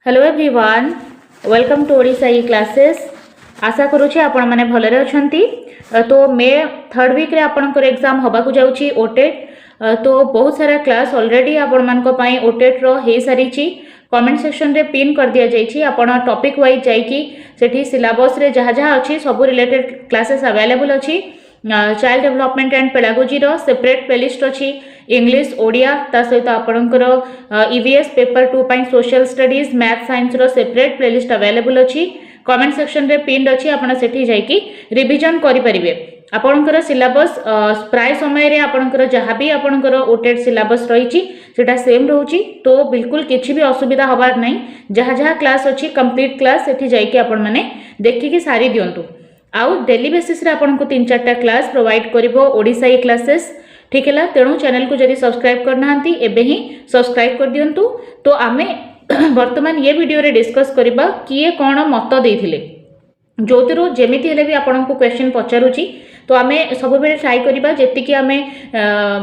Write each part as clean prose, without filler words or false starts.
Hello everyone, welcome to Odisha e classes. आशा करुँचे आपण मैंने भलरे अछंती। तो मे 3rd वीक रे आपनकर एग्जाम होबाकू जाउची ओटेट। तो बहुत सारा क्लास ऑलरेडी आपण मानक पई ओटेट रो हे सारीची। कमेंट सेक्शन रे पिन कर दिया जाइची। आपण टॉपिक वाइज जाइकी सेठी सिलेबस रे जहा जहा अछि सब रिलेटेड क्लासेस अवेलेबल अछि। चाइल्ड डेवलपमेंट एंड पेडागोजी रो सेपरेट प्लेलिस्ट अछि। इंग्लिश ओडिया ता सहित आपणकर ईवीएस पेपर 2 पई सोशल स्टडीज मैथ साइंस रो सेपरेट प्लेलिस्ट अवेलेबल अछि। कमेंट सेक्शन रे पिन अछि। आपण सेठी जाइकी रिवीजन करि परिबे। आपणकर सिलेबस प्राय समय रे आपणकर जहा भी आपणकर ओटेट सिलेबस रहिची सेटा सेम रहउची। तो बिल्कुल किछि भी असुविधा हबार नै। जहा जहा क्लास अछि कंप्लीट क्लास सेठी जाइकी आपण माने देखिकी सारी दियंतु। आउ डेली बेसिस रे आपन को 3-4टा class provide करिवो Odisha e classes. ठीक है, तेणु चैनल को जदि सब्सक्राइब करना एबे ही सब्सक्राइब कर दियंतु। तो आमे वर्तमान ये वीडियो रे डिस्कस करिबा किए कोन मत देथिले जोतिरो जेमिति हेले भी आपन को क्वेश्चन पचारुची। तो आमे सब बेले ट्राई करिबा जेति कि आमे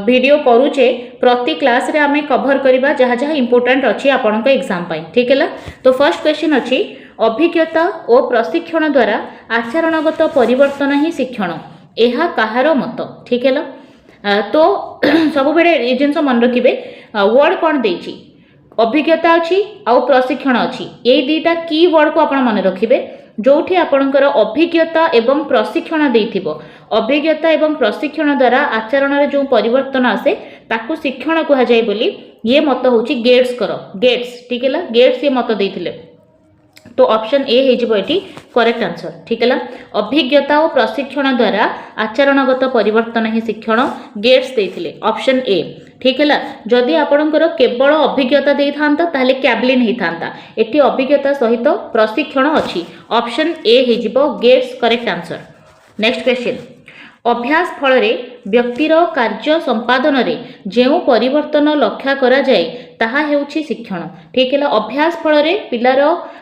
वीडियो करूचे प्रति क्लास रे आमे कवर करिबा जहा जहा इंपोर्टेंट अछि आपन को एग्जाम पई। ठीक है, तो फर्स्ट क्वेश्चन अछि अभिज्ञता और प्रशिक्षण द्वारा आचरणगत परिवर्तन ही शिक्षण, यह कहार मत। ठीक है, तो सब बेले जिनस मन रखिबे वर्ड कौन देछि अभिज्ञता अछि आ प्रशिक्षण अछि। ये दुईटा की वर्ड को आपण मन रखिबे जोठी आपणकर अभिज्ञता एवं प्रशिक्षण देथिबो। अभिज्ञता एवं प्रशिक्षण द्वारा आचरण रे जो परिवर्तन आसे ताकू शिक्षण कहा जाय बोली ये मत होछि गेट्स करो गेट्स। ठीक है, गेट्स ये मत देथिले। तो ऑप्शन ए हेजिबो एठी करेक्ट आंसर। ठीक है, अभिज्ञता और प्रशिक्षण द्वारा आचरणगत परिवर्तन ही शिक्षण गेट्स देथिले ऑप्शन ए। ठीक है, जदि आपणकर केवल अभिज्ञता देई थांता ताले कैबलिन ही थांता। एठी अभिज्ञता सहित प्रशिक्षण अछि। ऑप्शन ए हेजिबो Gates correct answer. Next question, अभ्यास फल रे व्यक्तिर कार्य संपादन रे जेउ परिवर्तन लक्ष्य करा जाय ताहा हेउछि शिक्षण। ठीक है, अभ्यास फल रे पिलार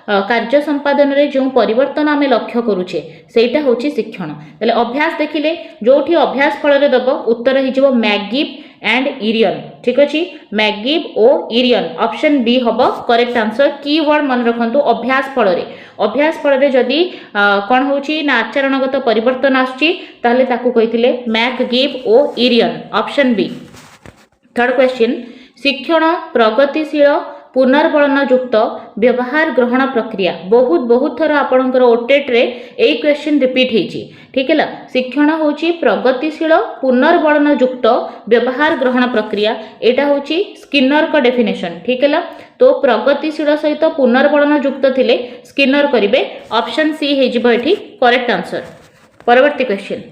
कार्य संपादन रे जो परिवर्तन आमे लक्ष्य करूचे सेटा होछि शिक्षण। तले अभ्यास देखिले जोठी अभ्यास फल रे दबो उत्तर हिजिबो मैकगिव एंड इरियन। ठीक अछि, मैकगिव ओ इरियन ऑप्शन बी हबो करेक्ट आंसर। कीवर्ड मन रखंतु अभ्यास फल रे। अभ्यास फल रे जदी कोन होछि ना आचरणगत परिवर्तन आछि ताले ताकू कहिथिले मैकगिव ओ इरियन ऑप्शन बी। थर्ड क्वेश्चन, शिक्षण प्रगतिशील पुनर्बलन युक्त व्यवहार ग्रहण प्रक्रिया। बहुत बहुत थर आपणकर ओटेट रे एई क्वेश्चन रिपीट हेछि। ठीक है, शिक्षण होछि प्रगतिशील पुनर्बलन युक्त व्यवहार ग्रहण प्रक्रिया। एटा होछि स्किनर का डेफिनेशन। ठीक है, तो प्रगतिशील सहित पुनर्बलन युक्त थिले स्किनर करिवे ऑप्शन सी हेजिबो एठी करेक्ट आंसर। परवर्ती क्वेश्चन,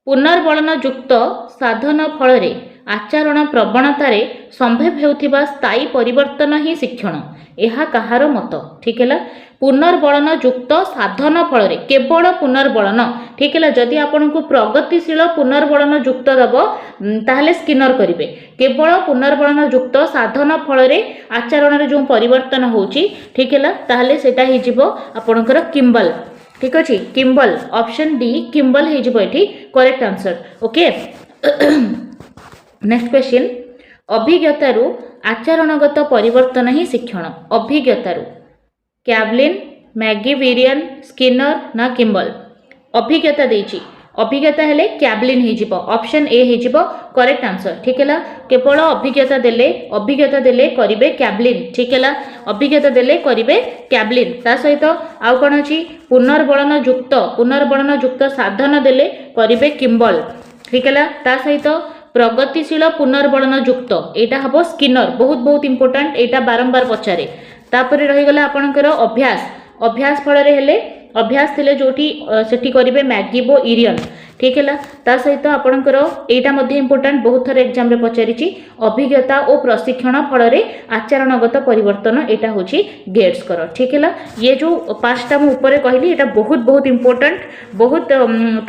पुनर्बलन युक्त साधन फल रे आचरण प्रवणतार संभव हेउथिबा स्थायी परिवर्तन ही शिक्षण, यह कहार मत। ठीक है, पुनर्बलन युक्त साधन फल रे केवल पुनर्बलन। ठीक है, जदि आपन को प्रगतिशील पुनर्बलन युक्त दब ताहले स्किनर करिवे। केवल पुनर्बलन युक्त साधन फल रे आचरण रे जो परिवर्तन होछि ठीक है ताहले सेटा हि जिवो आपनकर किम्बल। ठीक अछि, किम्बल ऑप्शन डी किम्बल हे जिवो एठी correct answer. Okay, next question, अभिज्ञतारू आचरणगत परिवर्तन ही शिक्षण। अभिज्ञतारू कैबलिन मैकगिव स्किनर ना किम्बल। अभिज्ञता देछि अभिज्ञता हेले कैबलिन हे जिवो ऑप्शन ए हे जिवो करेक्ट आंसर। ठीक है, केवल अभिज्ञता देले करिवे कैबलिन। ठीक है, अभिज्ञता देले करिवे कैबलिन। ता सहित आउ कोन अछि पुनर्बलन युक्त साधन देले करिवे किम्बल। ठीक है, ता सहित प्रगतिशील पुनर्बलन युक्त एटा हबो स्किनर। बहुत बहुत इंपोर्टेंट, एटा बारंबार पचारे। तापरे रहि गला आपनकर अभ्यास फल रे हेले अभ्यास थिले जोठी सेठी करिवे मैकगिव ओ इरियन। ठीक है, ता सहित आपनकर एटा मध्ये इंपोर्टेंट बहुत थर एग्जाम रे पचारिछि अभिज्ञता और प्रशिक्षण फल रे आचरणगत परिवर्तन एटा होछि गेट्स करो। ठीक है, ये जो पांचटा मु ऊपर कहली एटा बहुत बहुत इंपोर्टेंट। बहुत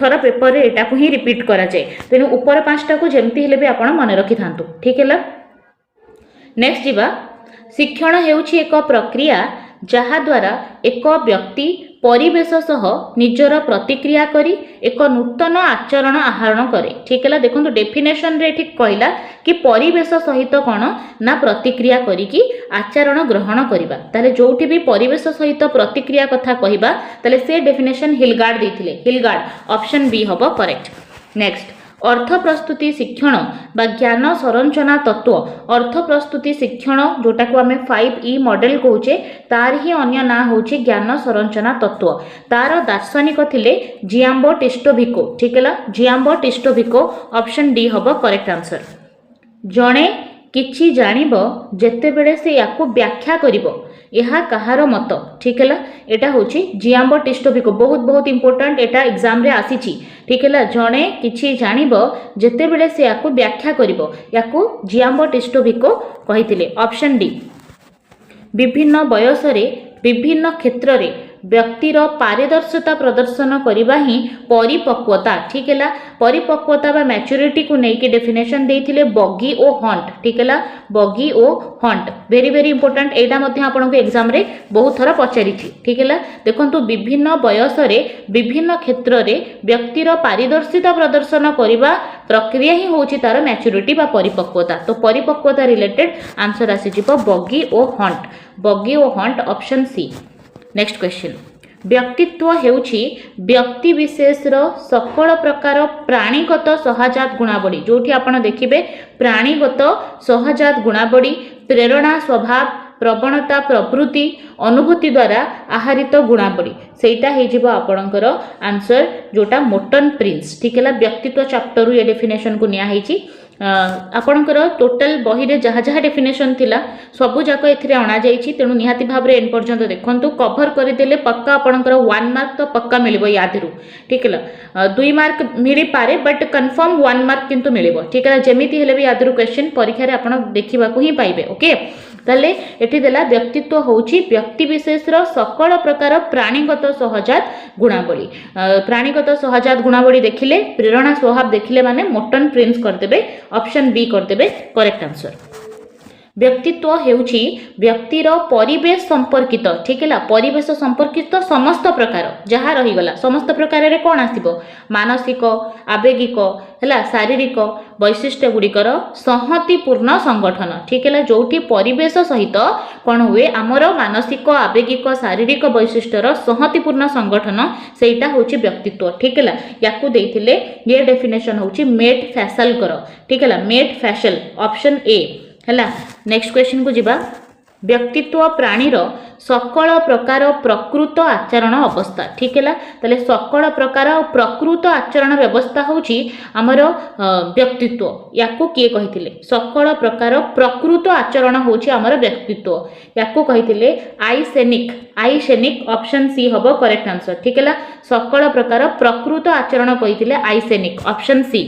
थर पेपर रे एटा को ही रिपीट करा जाय। तेनु ऊपर पांचटा को जेमति हेले भी आपण मन रखि थांतु। ठीक है, नेक्स्ट जीवा, शिक्षण हेउछि एक प्रक्रिया जहा द्वारा एक व्यक्ति परिवेश सह निजर प्रतिक्रिया करी एक नूतन आचरण आहरण करे। ठीक है, देखो डेफिनेशन रे ठीक कहला कि परिवेश सहित कौन ना प्रतिक्रिया करिकी आचरण ग्रहण करबा। ताले जोठी भी परिवेश सहित प्रतिक्रिया कथा कहबा ताले से डेफिनेशन हिलगार्ड देथिले। हिलगार्ड ऑप्शन बी हबो करेक्ट। नेक्स्ट, अर्थ प्रस्तुति शिक्षण बा ज्ञान संरचना तत्व। अर्थ प्रस्तुति शिक्षण जोटा को आम 5E मॉडल कहूचे तार ही अन्य ना होचे ज्ञान संरचना तत्व। तार दार्शनिक थिले जियाम्बो टिस्टोभिको। ठीक है, जियाम्बो टिस्टोभिको ऑप्शन डी हबो करेक्ट आंसर। जणे किछि जानिबो जेतेबेले से याकू व्याख्या करिबो यह कहार मत। ठीक है, एटा होची जियाम्बो टिस्टोभिको। बहुत बहुत इंपोर्टेंट, एटा एग्जाम रे आसीची। ठीक है, जणे किछि जानिबो जेतेबेले से याकू व्याख्या करिबो याकू जियाम्बो टिस्टोभिको कहिथिले। Option D. विभिन्न बयस रे विभिन्न क्षेत्र रे व्यक्तिर पारदर्शिता प्रदर्शन करबा ही परिपक्वता। ठीक है, परिपक्वता बा मैच्योरिटी को लेकिन डेफिनेशन देथिले बगी ओ हंट। ठीक है, बगी ओ हंट वेरी वेरी इंपोर्टेंट। एटा मध्ये आपन को एग्जाम रे बहुत थरा पचारि। ठीक है, देखंतु विभिन्न बयस रे विभिन्न क्षेत्र रे व्यक्तिर पारदर्शिता प्रदर्शन करबा प्रक्रिया ही होची तार मैच्योरिटी बा परिपक्वता। तो परिपक्वता रिलेटेड आंसर आसी जिवो बगी ओ हंट। बगी ओ Hunt option C. Next question, व्यक्तित्व हेउछि व्यक्ति विशेषर सकल प्रकार प्राणीगत सहजात गुणावली। जोठी आपण देखिबे प्राणीगत सहजात गुणावली प्रेरणा स्वभाव प्रवणता प्रवृत्ति अनुभूति द्वारा आहरित गुणावली सेटा हे जिवो आपणकर आंसर जोटा मोर्टन प्रिंस। ठीक है, व्यक्तित्व चैप्टर ये डेफिनेशन को निया हेछि। आपणकर टोटल बही रे जहाँ जहाँ डेफिनेशन थिला सबु जाक एथिरे अणा जाइछि। तेणु निहाती भाव रे एन पर्यंत देखंतु कवर करदेले पक्का आपणकर 1 मार्क तो पक्का मिलिबो यादिरु। ठीक है, 2 मार्क मिली पारे बट कंफर्म 1 मार्क किंतु मिलिबो। ठीक है, जेमिति हेले भी यादिरु क्वेश्चन परीक्षा रे आपण देखिबा को ही पाइबे। ओके, ताले एठी देला व्यक्तित्व होची व्यक्ति विशेषर सकल प्रकार प्राणीगत सहजात गुणावली। प्राणीगत सहजात गुणावली देखिले प्रेरणा स्वभाव देखिले माने मोर्टन प्रिंस करदेबे। ऑप्शन बी करदेबे करेक्ट आंसर। व्यक्तित्व हेउछि व्यक्तिर परिवेश संपर्कित। ठीक है, परिवेश संपर्कित समस्त प्रकार जहाँ रहीगला समस्त प्रकार रे कोन आसीबो मानसिक आवेगिक हैला शारीरिक वैशिष्ट्य गुड़िकर संहतिपूर्ण संगठन। ठीक है, जोठी परिवेश सहित कौन हुए आमर मानसिक आवेगिक शारीरिक वैशिष्ट्यर संहतिपूर्ण संगठन सेटा होची व्यक्तित्व। ठीक है, याकू देथिले ये डेफिनेशन होची मेट फैसल कर। ठीक है, मेट फैसल ऑप्शन ए हैला। नेक्स्ट क्वेश्चन को जिबा, व्यक्तित्व प्राणीर सकल प्रकार प्रकृत आचरण अवस्था। ठीक है, ताले सकल प्रकार प्रकृत आचरण व्यवस्था होची हमर व्यक्तित्व। याकू किए कहिथिले सकल प्रकार प्रकृत आचरण होची हमर व्यक्तित्व याकू कहिथिले आइसेनिक। आइसेनिक ऑप्शन सी हबो करेक्ट आंसर। ठीक है, सकल प्रकार प्रकृत आचरण कहिथिले आइसेनिक ऑप्शन सी।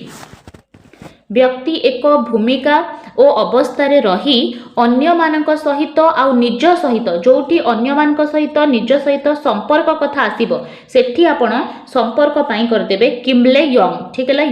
व्यक्ति एक भूमिका ओ अवस्था रे रही अन्य मानक सहित आ निज सहित जोठी अन्य मानक सहित निज सहित संपर्क कथा आसीबो सेठी आपण संपर्क पाई कर देबे किम्बले यंग। ठीक है,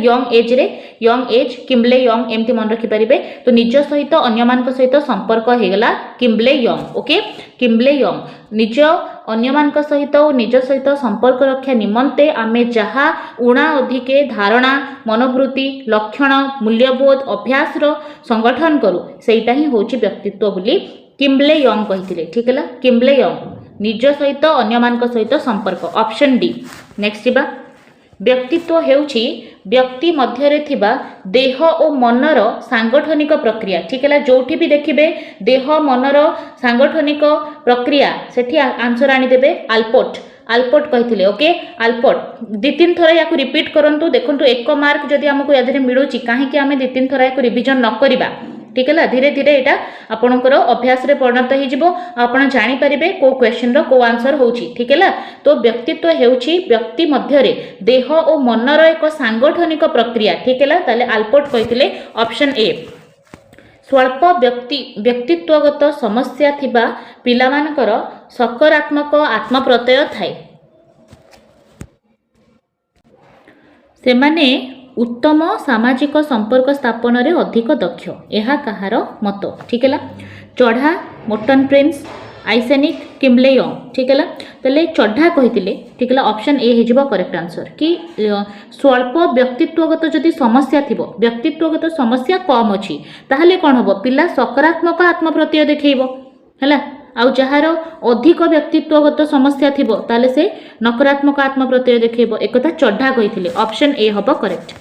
यंग एज किम्बले यंग एमती मन रखि परिबे। तो निज सहित अन्य मानक सहित संपर्क हे गला किम्बले यंग। ओके, किम्बले यंग निज अन्य मानक सहित और निज सहित संपर्क रक्षा निमंते आमे जहा उणा अधिके धारणा मनोवृत्ति लक्षण मूल्यबोध अभ्यास रो संगठन करू सेटा ही होची व्यक्तित्व बोली किम्बले यंग कहिथिले। ठीक है, किम्बले यंग निज सहित अन्य मानक सहित संपर्क ऑप्शन डी। नेक्स्ट जिबा, व्यक्तित्व हेउची व्यक्ति मध्यरे थिबा देह और मनर सांगठनिक प्रक्रिया। ठीक है, जोठी भी देखिबे देह मनर सांगठनिक प्रक्रिया सेठी आंसर आनी देबे आल्पोर्ट। आल्पोर्ट कहिथिले। ओके, आल्पोर्ट 2-3 थर याकू रिपीट करंतु देखंतु 1 मार्क जदि हमको यादरे मिलुची काहे कि हमें 2-3 थर याकू रिवीजन न करिबा। ठीक है, धीरे धीरे एटा आपणकर अभ्यास रे परिणत हो जिवो आपण जानि परिबे को क्वेश्चन रो को आंसर होची। ठीक है, तो व्यक्तित्व हेउची व्यक्ति मध्यरे देह और मनर एक सांगठनिक प्रक्रिया। ठीक है, ताले आल्पोर्ट कहिथिले ऑप्शन ए। स्वल्प व्यक्तित्वगत समस्या थिबा पिलामानकर सकारात्मक आत्मप्रत्यय थाए सेमाने उत्तम सामाजिक संपर्क स्थापन रे अधिक दक्ष। यह कहार मत। ठीक है, चढ़ा मोर्टन प्रिंस आइसेनिक किमलेयंग ठीक है तेल चढ़ा कही ठीक है ऑप्शन ए हो करेक्ट आंसर कि स्वल्प व्यक्तित्वगत जदि समस्या थी व्यक्तित्वगत समस्या कम अच्छी ताहले कौन हम पिला सकारात्मक आत्मप्रत्यय देखेब है आउ जार अधिक व्यक्तित्वगत समस्या थी ताले से नकारात्मक आत्मप्रत्यय देखेब एक चढ़ा कही ऑप्शन ए हम करेक्ट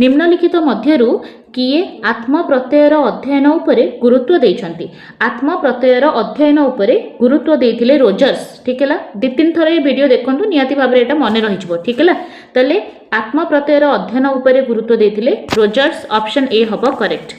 निम्नलिखित मध्यरु किए आत्मप्रत्ययर अध्ययन उपरे गुरुत्व देइछंती आत्मप्रत्ययर अध्ययन उपरे गुरुत्व देइथिले रोजर्स ठीक है दि तीन थर ये वीडियो देखंतु नियाति भाबरे एटा मने रहिजबो ठीक है तले आत्मप्रत्ययर अध्ययन उपरे गुरुत्व देइथिले रोजर्स ऑप्शन ए हबो करेक्ट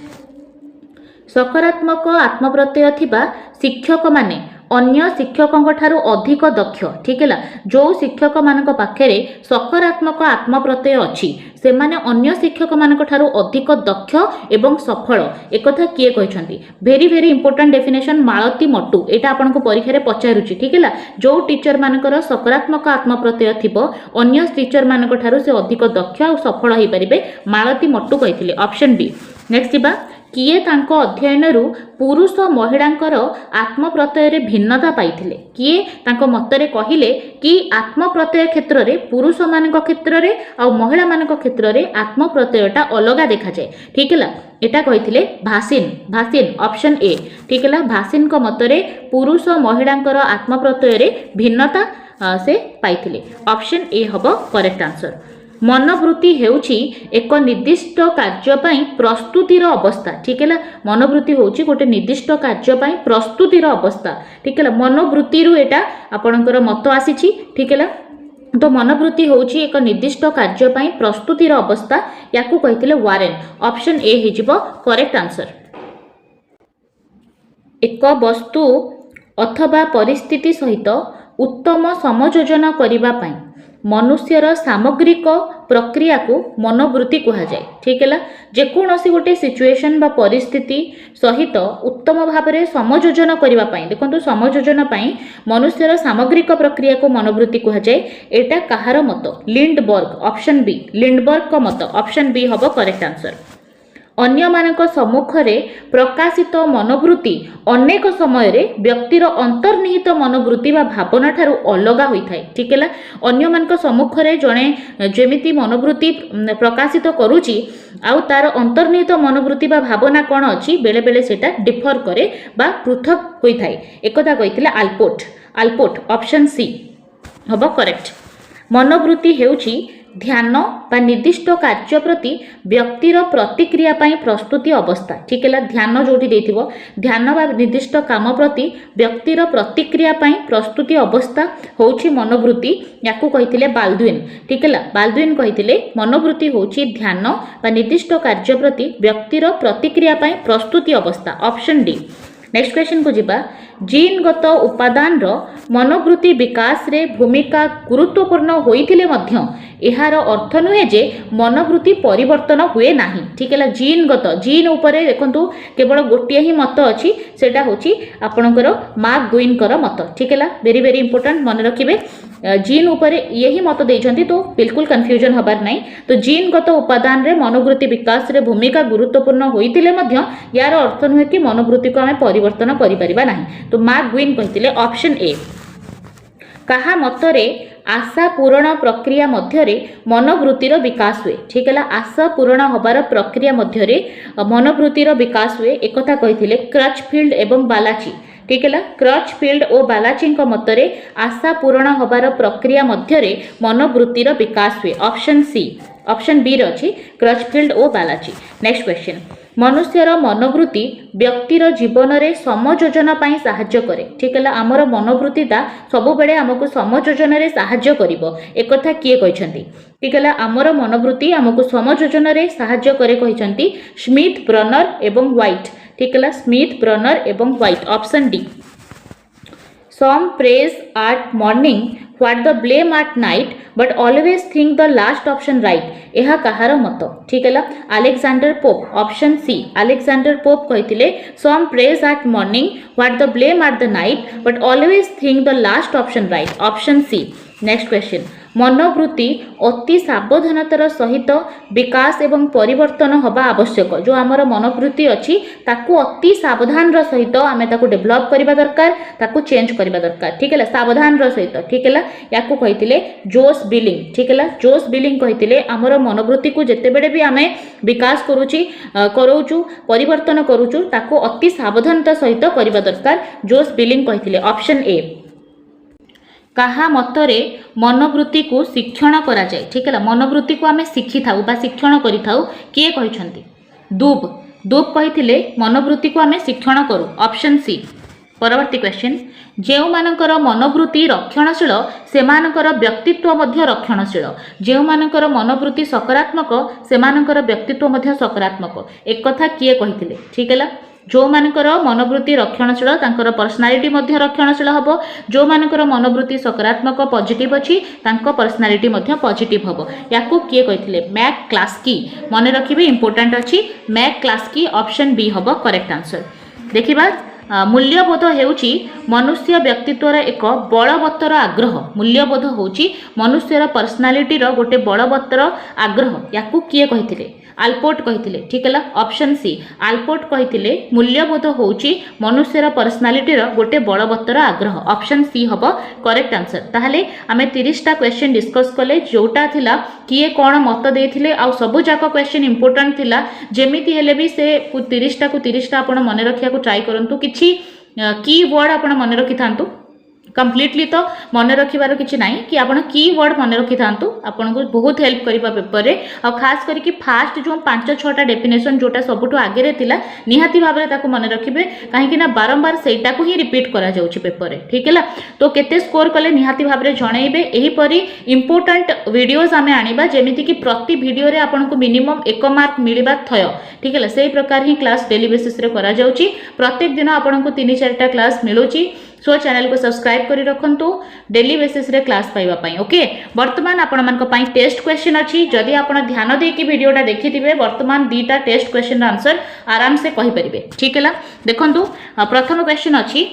सकारात्मक आत्मप्रत्यय थिबा शिक्षक माने अन्य शिक्षकों ठारू अधिक दक्ष ठीक है जो शिक्षक मान पाखे सकारात्मक आत्मप्रत्यय अच्छी से माने अन्य शिक्षक मान ठारू अधिक दक्ष एवं सफल एक किए कहते भेरी भेरी इंपोर्टेंट डेफिनेशन मालती मट्टू यहाँ आपको परीक्षा पचारुची ठीक है जो टीचर मानकर सकारात्मक आत्मप्रत्यय थी अन्य टीचर मान ठारू से अधिक दक्ष और सफल हो पारे मालती मट्टू कहते ऑप्शन बी नेक्स्ट जा किए तांको अध्ययन रु पुरुष महिलांकर आत्मप्रत्यय भिन्नता पाइथिले किए तांको मतरे कहिले कि आत्मप्रत्यय क्षेत्र रे पुरुष मानक क्षेत्र रे और महिला मानक क्षेत्र रे आत्मप्रत्ययटा अलगा देखा जाए ठीक है एटा कहिथिले भासिन ऑप्शन ए ठीक है भासिन को मतरे पुरुष महिलांकर आत्मप्रत्यय रे भिन्नता से पाइथिले ऑप्शन ए हबो करेक्ट आंसर मनोवृत्ति हेउची एक निर्दिष्ट कार्य प्रस्तुतिर अवस्था ठीक है मनोवृत्ति होची गोटे निर्दिष्ट कार्य प्रस्तुतिर अवस्था ठीक है मनोवृत्ति रु एटा आपणकर मत आसी ठीक है तो मनोवृत्ति होची एक निर्दिष्ट कार्य प्रस्तुतिर अवस्था याकू कहिथिले वारेन ऑप्शन ए हिजिबो करेक्ट आंसर एक वस्तु अथवा परिस्थिति सहित उत्तम समयोजन करिबा पई मनुष्यर सामग्रिक प्रक्रिया को मनोवृत्ति कहा जाए ठीक है जेकोसी गोटे सिचुएशन बा परिस्थिति सहित उत्तम भाव में समयोजन करने देखो समयोजन मनुष्यर सामग्रिक प्रक्रिया को मनोवृत्ति कहा जाए एटा कहार मत लिंडबर्ग ऑप्शन बी लिंडबर्ग का मत ऑप्शन बी हम करेक्ट आंसर अन्य मानक सम्मुख रे प्रकाशित मनोवृत्ति अनेक समय रे व्यक्तिर अंतर्निहित मनोवृत्ति बा भावना ठारू अलगा होई थाए ठीक है अन्य मानक सम्मुख रे जणे जेमिति मनोवृत्ति प्रकाशित करूची आउ तार अंतर्निहित मनोवृत्ति बा भावना कौन अच्छी बेले बेले सेटा डिफर करे बा पृथक होई थाए एकदा कहिथिले आल्पोर्ट ऑप्शन सी हबो करेक्ट मनोवृत्ति हेउची ध्यान बा निर्दिष्ट कार्य प्रति व्यक्तिर प्रतिक्रिया पाई प्रस्तुति अवस्था ठीक है ध्यान जोटी देथिबो ध्यान बा निर्दिष्ट काम प्रति व्यक्तिर प्रतिक्रिया पाई प्रस्तुति अवस्था होउची मनोवृत्ति याकू कहिथिले बाल्डविन ठीक है बाल्डविन कहिथिले मनोवृत्ति होउची ध्यान बा निर्दिष्ट कार्य प्रति व्यक्तिर प्रतिक्रिया पाई प्रस्तुति अवस्था ऑप्शन डी नेक्स्ट क्वेश्चन को जिबा जीनगत उपादान रो मनोवृत्ति विकास रे भूमिका गुरुत्वपूर्ण होइथिले मध्य एहार अर्थ नुहे जे मनोवृत्ति परिवर्तन हुए नाही ठीक है जीनगत जीन उपरे देखंतु केवल गोटिए ही मत अच्छी सेटा होची आपणकर मार्क ग्विनकर मत ठीक है वेरी वेरी इंपोर्टेंट मन रखिबे जीन उपरे यही मत देइछंती तो बिल्कुल कंफ्यूजन हबार नाही तो जीनगत उपादान रे मनोवृत्ति विकास रे भूमिका गुरुत्वपूर्ण होइथिले मध्य यार अर्थ नुहे कि मनोवृत्ति को आमे परिवर्तन करि परिबा नाही तो मार्क ग्विन कहिथिले ऑप्शन ए कहा मतरे आशा पूरण प्रक्रिया मध्यरे मनोवृत्तिर विकास हुए ठीक है आशा पूरण हबार प्रक्रिया मध्यरे मनोवृत्तिर विकास हुए एकथा कहिथिले क्रचफील्ड एवं बालाची ठीक है क्रचफील्ड और बालाची मतरे आशा पूरण हबार प्रक्रिया मध्यरे मनोवृत्तिर विकास हुए ऑप्शन सी ऑप्शन बी रही क्रचफील्ड और बालाची नेक्स्ट क्वेश्चन मनुष्यर मनोवृत्ति व्यक्तिर जीवन में समयोजन पाई साहाय्य करे ठीक है आमर मनोवृत्तिटा सबु बेले आमको समयोजन रे साहाय्य करिवो एकथा किए कहछंती ठीक है आमर मनोवृत्ति आमको समयोजन रे साहाय्य करे कहछंती स्मिथ ब्रनर एवं व्हाइट ठीक है स्मिथ ब्रनर एवं white option D some praise at morning what the blame at night but always think the last option right यह कहार मत ठीक है Alexander Pope option C Alexander Pope कहिथिले some praise at morning what the blame at the night but always think the last option right option C next question मनोवृत्ति अति सावधानतार सहित विकास एवं परिवर्तन हवा आवश्यक जो आमर मनोवृत्ति अच्छी ताकू अति सावधान सहित आम ताकू डेभलप करबा दरकार ताकू चेंज करबा दरकार ठीक है सावधान सहित ठीक है या कही जोश बिलिंग ठीक है जोश बिलिंग कही आमर मनोवृत्ति को जिते बड़े भी आम विकास करूचु परिवर्तन करूचु ताकू अति सावधानता सहित करबा दरकार जोश बिलिंग कही ऑप्शन ए कहा मतरे मनोवृत्ति को शिक्षण करा जाए ठीक है मनोवृत्ति को आम शिखी था शिक्षण करि थाउ किए कहिसंती दूब दूब कही मनोवृत्ति को आम शिक्षण करूँ ऑप्शन सी परवर्ती क्वेश्चन जो मानकर मनोवृत्ति रक्षणशील सेमानकर व्यक्तित्व मध्य रक्षणशील जो मानकर मनोवृत्ति सकारात्मक सेमानकर व्यक्तित्व मध्य सकारात्मक एक कथा किए कही ठीक है जो मानकर मनोवृत्ति रक्षणशील तांकर पर्सनालिटी मध्य रक्षणशील हबो जो मानकर मनोवृत्ति सकारात्मक पॉजिटिव अछि तांको पर्सनालिटी मध्य पॉजिटिव हबो याकू किए कहिथिले मैक क्लास्की मन रखिबे इंपोर्टेंट अछि मैक क्लास्की ऑप्शन बी हबो करेक्ट आंसर देखिबा मूल्यबोध हेउची मनुष्य व्यक्तित्वर एक बलवत्तर आग्रह मूल्यबोध होची मनुष्यर पर्सनालिटीर गोटे बलवत्तर आग्रह याकू किए कहिथिले आल्पोर्ट कही ठीक है ऑप्शन सी आल्पोर्ट कही मूल्यबोध होची मनुष्यर पर्सनालिटीर गोटे बलवत्तर आग्रह ऑप्शन सी हम करेक्ट आंसर ताहले आमे 30टा क्वेश्चन डिस्कस कले जोटा थिला किए कौन मत देथिले आ सबु जाक क्वेश्चन इंपोर्टेंट थिला जेमिति हेले भी से 30टा को 30टा आपण मन रखिया को ट्राई करंतु किछि की वर्ड आपण मन रखि थांतु कम्प्लीटली तो मन रखिबार किछि नाही कि आपण की वर्ड मन रखि थांतु आपण को बहुत हेल्प करिबा पेपर रे आ खास करी कि फास्ट जो 5-6टा डेफिनेशन जोटा सबुठो आगे रे थिला निहाती भाबरे ताको मन रखिबे काहे कि ना बारंबार सेटा को ही रिपीट करा जाउछि पेपर रे ठीक है तो केते स्कोर कले निहाती भाबरे जणैबे एही परी इंपोर्टेंट वीडियोस आमे आनिबा जेमिति कि प्रति वीडियो रे आपण को मिनिमम 1 मार्क मिलिबा थय ठीक है सेही प्रकार ही क्लास डेली बेसिस रे करा जाउछि प्रत्येक दिन आपण को 3-4टा क्लास मिलुछि सो चैनल को सब्सक्राइब करी रखंतु डेली बेसिस रे क्लास पाइबा पई ओके वर्तमान आपण मानक पई टेस्ट क्वेश्चन अछि जदि आपण ध्यान दे कि वीडियोटा देखिथिबे वर्तमान 2टा टेस्ट क्वेश्चन आंसर आराम से कहि परिबे ठीक है देखंतु प्रथम क्वेश्चन अछि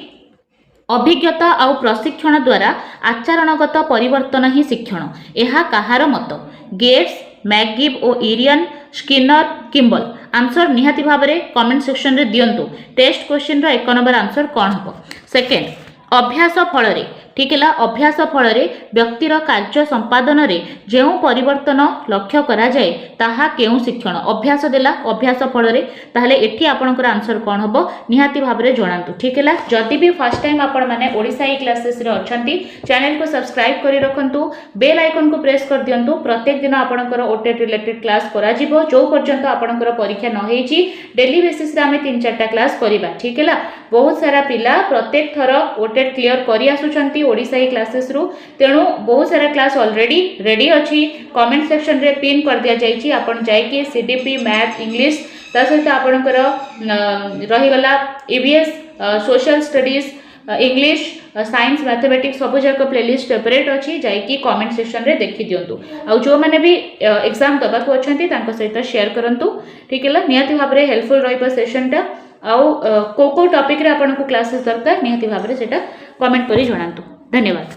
अभिज्ञता आउ प्रशिक्षण द्वारा आचरणगत परिवर्तन ही शिक्षण एहा कहार मत गेट्स मैकगिव ओ इरियन स्किनर किम्बल आंसर निहाती भाबरे कमेंट सेक्शन रे दियंतु टेस्ट क्वेश्चन रो 1 नंबर आंसर कोन हबो सेकेंड अभ्यास फल ठीक है अभ्यास फल व्यक्तिर कार्य संपादन रे जो परिवर्तन लक्ष्य करा जाए ताहा केउ शिक्षण अभ्यास देला अभ्यास फल ताहले एठी आपनकर आंसर कोन हबो निहाती भाबरे जणांतु ठीक है जदि भी फर्स्ट टाइम आपण माने ओडिसा ई क्लासेस रे अछंती चैनल को सब्सक्राइब करी रखंतु बेल आइकन को प्रेस कर दियंतु प्रत्येक दिन आपनकर ओटेट रिलेटेड क्लास करा जिवो जो पर्यंत आपनकर परीक्षा न हेची डेली बेसिस रे हमें 3-4टा क्लास करिबा ठीक है बहुत सारा पिला प्रत्येक थर ओटेट क्लियर करी आसुचंती ओडिसा ई क्लासेस रु तेणु बहुत सारा क्लास ऑलरेडी रेडी अछि कमेंट सेक्शन रे पिन कर दिया जाइछि आपण जाय के सीडीपी मैथ इंग्लिश ता सहित आपनकर रही गला EVS social studies English science mathematics सब जाक प्लेलिस्ट सेपरेट अछि जाय कि कमेंट सेक्शन रे देखि दियंतु आ जो माने भी एग्जाम दबा को अछंती तांको सहित शेयर करंतु ठीक है निहाती भाबरे हेल्पफुल रहिबा सेशनटा आउ को टॉपिक रे आपन को क्लासेस दरकार निहाती भाबरे सेटा कमेंट करी जणांतु धन्यवाद।